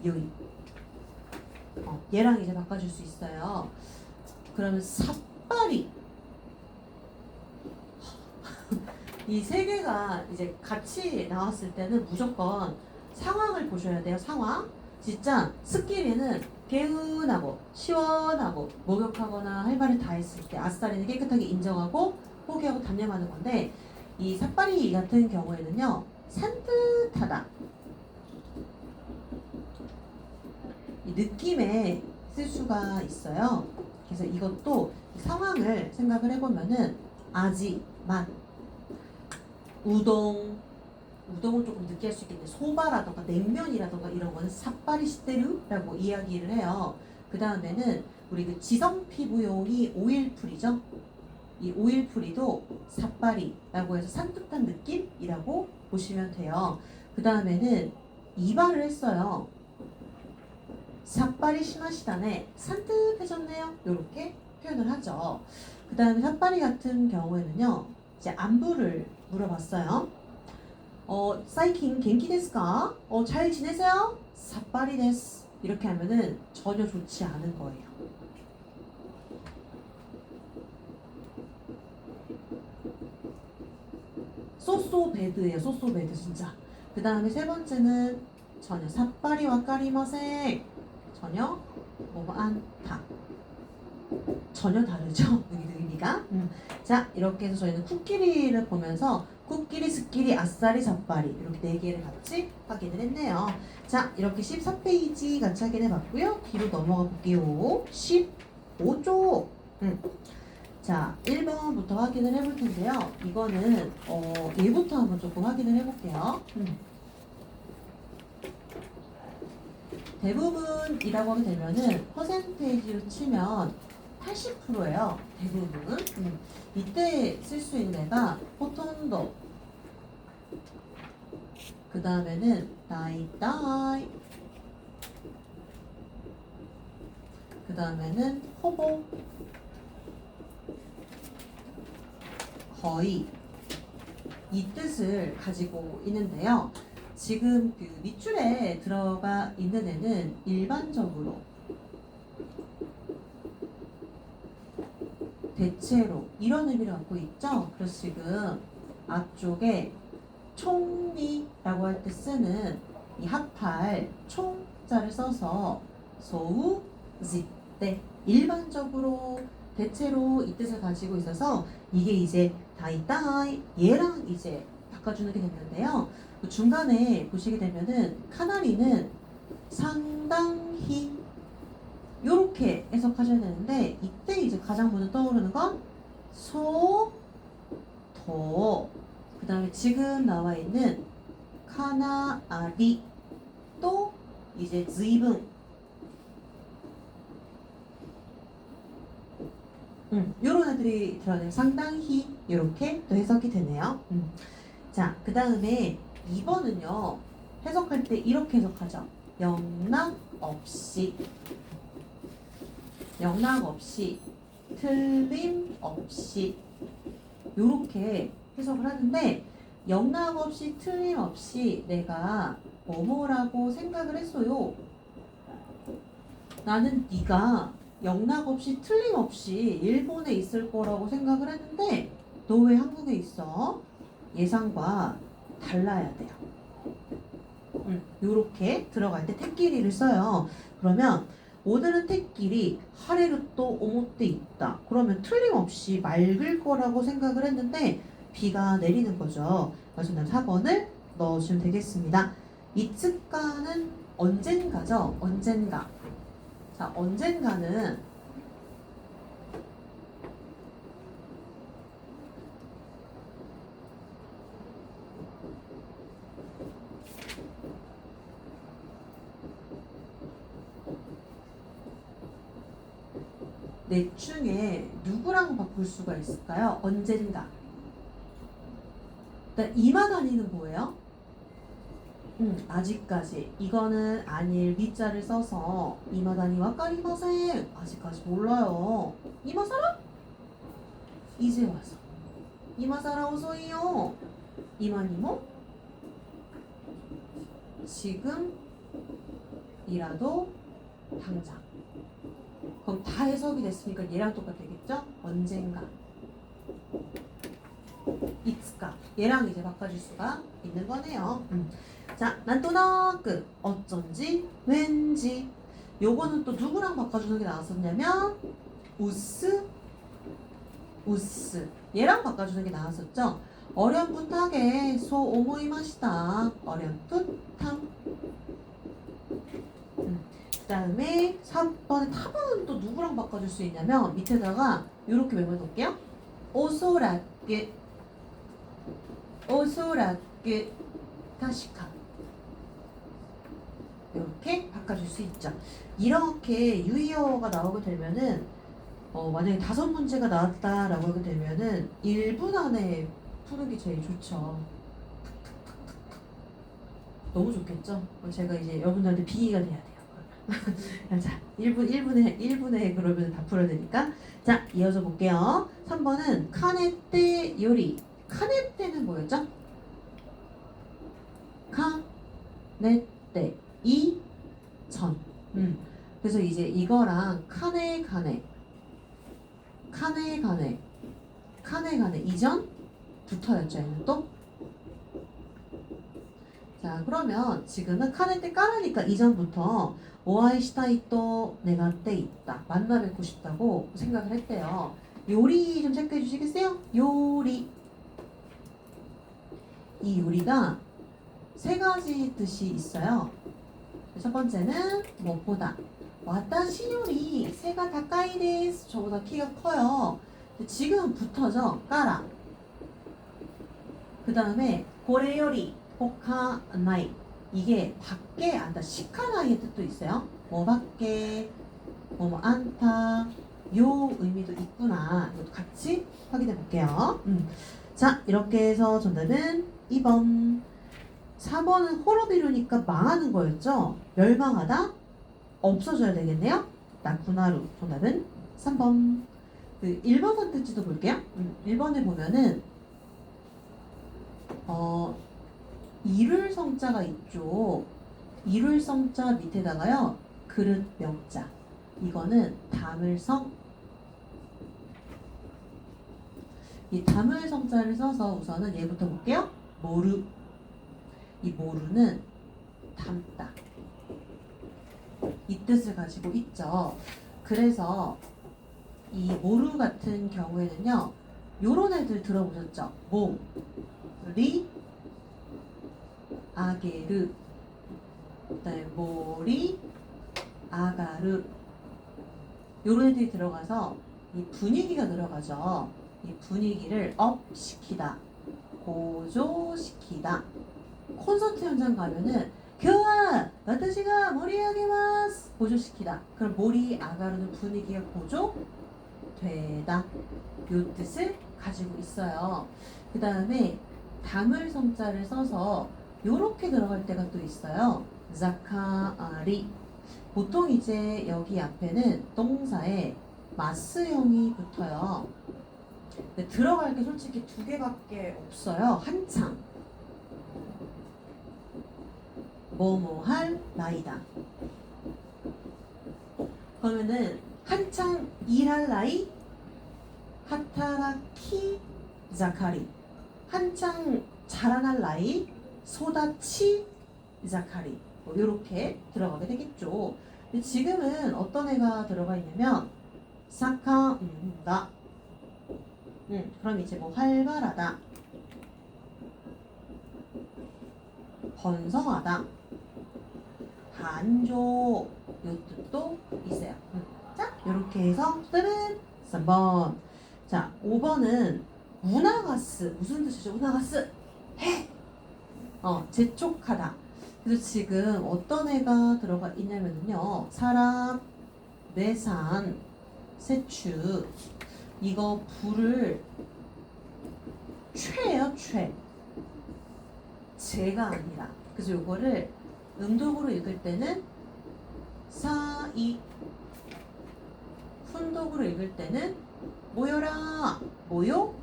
요이. 얘랑 이제 바꿔줄 수 있어요. 그러면 삿발이. 이 세 개가 이제 같이 나왔을 때는 무조건 상황을 보셔야 돼요. 상황. 진짜 스키리는 개운하고 시원하고 목욕하거나 할 말을 다 했을 때, 아싸리는 깨끗하게 인정하고 포기하고 단념하는 건데, 이 삿발이 같은 경우에는요, 산뜻하다. 이 느낌에 쓸 수가 있어요. 그래서 이것도 상황을 생각을 해보면은 아지, 맛, 우동은 조금 느끼할 수 있겠는데 소바라던가 냉면이라던가 이런 거는 삿바리 시테루라고 이야기를 해요. 그 다음에는 우리 그 지성 피부용이 오일풀이죠. 이 오일풀이도 삿바리라고 해서 산뜻한 느낌이라고 보시면 돼요. 그 다음에는 이발을 했어요. 삿바리 시마시다네, 산뜻해졌네요. 이렇게 표현을 하죠. 그 다음에 삿바리 같은 경우에는요, 이제 안부를 물어봤어요. 사이킨 겐키 데스까? 잘 지내세요? 삿바리 데스. 이렇게 하면은 전혀 좋지 않은 거예요. 소소베드예요. 소소베드 진짜. 그 다음에 세 번째는 전혀 삿바리 와까리마생. 전혀 뭐뭐 않다. 전혀 다르죠? 여기 의미가. 자, 이렇게 해서 저희는 쿠끼리를 보면서 쿠끼리, 스끼리, 아싸리, 삿바리 이렇게 네 개를 같이 확인을 했네요. 자, 이렇게 14페이지 같이 확인해 봤고요. 뒤로 넘어가 볼게요. 15쪽. 자, 1번부터 확인을 해볼 텐데요. 이거는 얘부터 한번 조금 확인을 해볼게요. 대부분이라고 하게 되면은 퍼센테이지로 치면 80%예요. 대부분. 이때 쓸 수 있는 애가 포톤도. 그 다음에는 다이다이. 그 다음에는 호보. 거의 이 뜻을 가지고 있는데요. 지금 그 밑줄에 들어가 있는 애는 일반적으로 대체로 이런 의미를 갖고 있죠. 그래서 지금 앞쪽에 총리라고 할 때 쓰는 이 합할 총자를 써서 소우지 때 일반적으로 대체로 이 뜻을 가지고 있어서 이게 이제 다이다이 얘랑 이제 바꿔주는 게 됐는데요. 그 중간에 보시게 되면은 카나리는 상당히 요렇게 해석하셔야 되는데 이때 이제 가장 먼저 떠오르는 건 소, 도, 그 다음에 지금 나와 있는 카나아리 또 이제 즈이븐 요런 애들이 들어가요. 상당히 이렇게 또 해석이 되네요. 자, 그 다음에 2번은요 해석할 때 이렇게 해석하죠. 영락 없이 틀림없이 요렇게 해석을 하는데 영락 없이 틀림없이 내가 뭐뭐라고 생각을 했어요. 나는 네가 영락 없이 틀림없이 일본에 있을 거라고 생각을 했는데 너 왜 한국에 있어? 예상과 달라야 돼요. 요렇게 들어갈 때 택끼리를 써요. 그러면 오늘은 택끼리 하레루 또 오모때 있다. 그러면 틀림없이 맑을 거라고 생각을 했는데 비가 내리는 거죠. 그래서 난 4번을 넣어주면 되겠습니다. 이츠카는 언젠가죠. 언젠가. 자, 언젠가는 넷 중에 누구랑 바꿀 수가 있을까요? 언젠가. 이마다니는 뭐예요? 아직까지. 이거는 아닐 미자를 써서 이마다니 와까리마생. 아직까지 몰라요. 이마사라? 이제 와서. 이마사라 오소이요. 이마니모? 지금이라도 당장. 그럼 다 해석이 됐으니까 얘랑 똑같겠죠? 언젠가. 이츠까. 얘랑 이제 바꿔줄 수가 있는 거네요. 자, 난또나그 어쩐지 왠지 요거는 또 누구랑 바꿔주는 게 나왔었냐면 우스 얘랑 바꿔주는 게 나왔었죠. 어렴풋하게 소 오모이 마시다. 어렴풋함. 그 다음에 3번에 타번은 또 누구랑 바꿔줄 수 있냐면 밑에다가 이렇게 메모 놓을게요. 오소라게 다시카 이렇게 바꿔줄 수 있죠. 이렇게 유의어가 나오게 되면은 만약에 5문제가 나왔다라고 하게 되면은 1분 안에 푸는 게 제일 좋죠. 너무 좋겠죠? 제가 이제 여러분들한테 비기가 돼야 돼요. 자, 1분에 그러면 다 풀어야 되니까. 자, 이어서 볼게요. 3번은 카네떼 요리. 카네떼는 뭐였죠? 카네떼 이전. 그래서 이제 이거랑 카네 이전 붙어였죠. 얘는 또 자, 그러면 지금은 카네테 까라니까 이전부터 오아이 시타이또 내가 때 있다. 만나 뵙고 싶다고 생각을 했대요. 요리 좀 체크해 주시겠어요? 요리. 이 요리가 세 가지 뜻이 있어요. 첫 번째는 무엇보다. 와타시 요리 새가 다카이 데스. 저보다 키가 커요. 지금부터죠. 까라. 그 다음에 고래 요리 호카 나이. 이게 밖에 안다. 시카나이의 뜻도 있어요. 뭐 밖에 뭐 안타 요 의미도 있구나. 이것도 같이 확인해 볼게요. 자, 이렇게 해서 정답은 2번. 4번은 호러비루니까 망하는 거였죠. 멸망하다 없어져야 되겠네요. 나쿠나루. 정답은 3번. 그 1번 선택지도 볼게요. 1번에 보면은 이룰 성자가 있죠. 이룰 성자 밑에다가요. 그릇 명자. 이거는 담을성. 이 담을성자를 써서 우선은 얘부터 볼게요. 모루. 이 모루는 담다. 이 뜻을 가지고 있죠. 그래서 이 모루 같은 경우에는요. 요런 애들 들어보셨죠? 모, 리, 아게르, 그다음에 모리, 아가르. 요런 애들이 들어가서 이 분위기가 들어가죠. 이 분위기를 업 시키다, 고조시키다. 콘서트 현장 가면은 교화 와타시가 모리아게마스 고조시키다. 그럼 모리 아가르는 분위기가 고조되다. 요 뜻을 가지고 있어요. 그 다음에 담을 성자를 써서 요렇게 들어갈 때가 또 있어요. 자카리. 보통 이제 여기 앞에는 동사에 마스형이 붙어요. 근데 들어갈 게 솔직히 두 개밖에 없어요. 한창. 뭐뭐 할 나이다. 그러면은 한창 일할 나이 하타라키 자카리. 한창 자라날 나이 소다치 자카리. 뭐 이렇게 들어가게 되겠죠. 근데 지금은 어떤 애가 들어가 있냐면 사카다. 그럼 이제 뭐 활발하다, 번성하다, 한조 요 뜻도 있어요. 자, 이렇게 해서 뜻은 3번. 자, 5번은 우나가스. 무슨 뜻이죠? 우나가스. 해. 재촉하다. 그래서 지금 어떤 애가 들어가 있냐면요. 사람, 내산, 세추. 이거 불을 최예요, 최. 제가 아니라. 그래서 요거를 음독으로 읽을 때는 사이, 훈독으로 읽을 때는 모여라, 모여,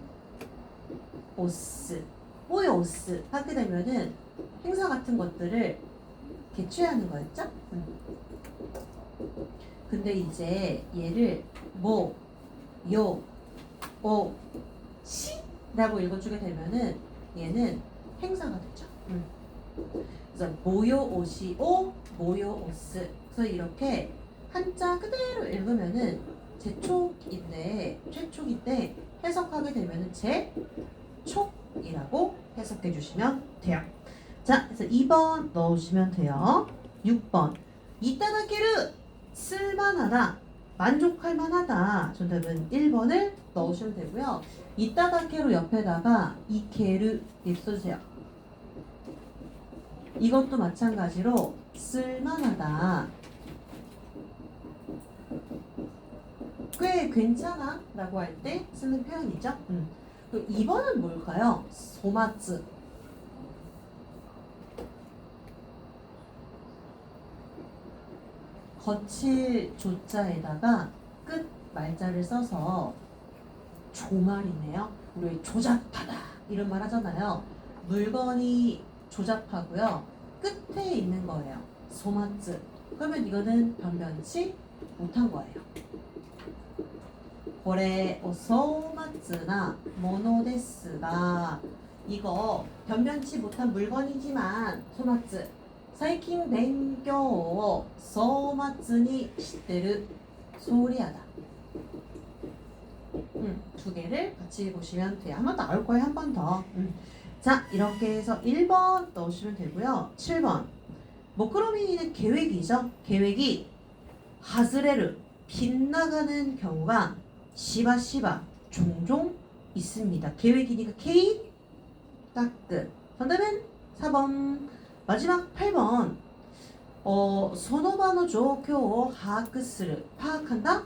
오스, 모여, 오스 하게 되면은 행사 같은 것들을 개최하는 거였죠? 근데 이제 얘를 모, 요, 오, 시 라고 읽어주게 되면은 얘는 행사가 되죠. 그래서 모요오시오, 모요오스. 그래서 이렇게 한자 그대로 읽으면은 제촉인데, 최촉인데 해석하게 되면은 제촉이라고 해석해 주시면 돼요. 자, 그래서 2번 넣으시면 돼요. 6번 이따다케르 쓸만하다, 만족할 만하다. 정답은 1번을 넣으시면 되고요. 이따다케로 옆에다가 이케르 이렇게 써주세요. 이것도 마찬가지로 쓸만하다, 꽤 괜찮아 라고 할 때 쓰는 표현이죠. 2번은 뭘까요? 소마츠. 거칠 조자에다가 끝 말자를 써서 조말이네요. 우리 조잡하다 이런 말 하잖아요. 물건이 조잡하고요. 끝에 있는 거예요. 소마츠. 그러면 이거는 변변치 못한 거예요. 고래 소마츠나 모노 데스가 이거 변변치 못한 물건이지만 소마츠 사이킨 뱅교 소마츠니 시테르 소리하다. 두 개를 같이 보시면 돼요. 한 번 더 나올 거예요. 한 번 더. 자, 이렇게 해서 1번 넣으시면 되고요. 7번. 목그러미는 계획이죠. 계획이 하즈레르 빗나가는 경우가 시바시바 종종 있습니다. 계획이니까 K 딱 끝. 정답은 4번. 마지막 8번. 소노바노 조교を 파악스를 파악한다?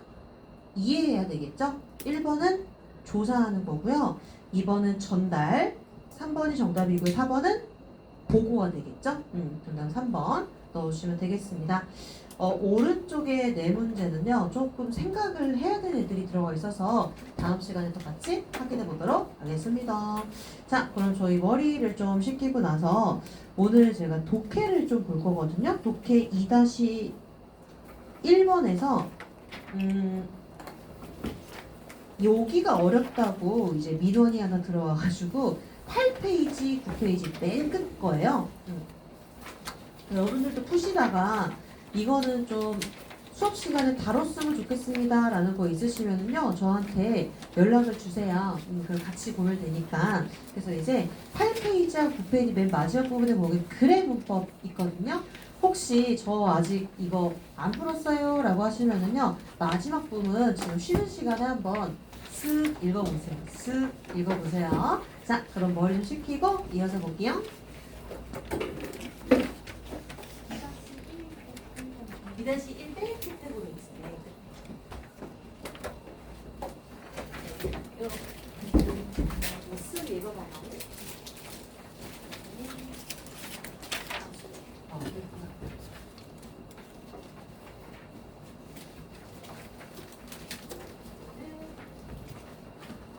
이해해야 되겠죠? 1번은 조사하는 거고요. 2번은 전달, 3번이 정답이고요. 4번은 보고가 되겠죠? 정답 3번 넣으시면 되겠습니다. 오른쪽에 네 문제는요, 조금 생각을 해야 되는 애들이 들어가 있어서 다음 시간에 또 같이 확인해 보도록 하겠습니다. 자, 그럼 저희 머리를 좀 식히고 나서 오늘 제가 독해를 좀 볼 거거든요. 독해 2-1번에서 여기가 어렵다고 이제 민원이 하나 들어와가지고 8페이지, 9페이지 맨 끝 거예요. 여러분들도 푸시다가 이거는 좀 수업 시간에 다뤘으면 좋겠습니다 라는 거 있으시면요 저한테 연락을 주세요. 그걸 같이 보면 되니까. 그래서 이제 8페이지와 9페이지 맨 마지막 부분에 보면 글의 문법 있거든요. 혹시 저 아직 이거 안 풀었어요 라고 하시면은요 마지막 부분 지금 쉬는 시간에 한번 쓱 읽어보세요. 쓱 읽어보세요. 자, 그럼 머리 좀 식히고 이어서 볼게요. 2-1 맨 끝에 보면 있어요. 이거 쓱 읽어봐요. 그렇구나.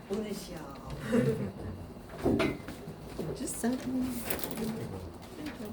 오늘 시험. 주상.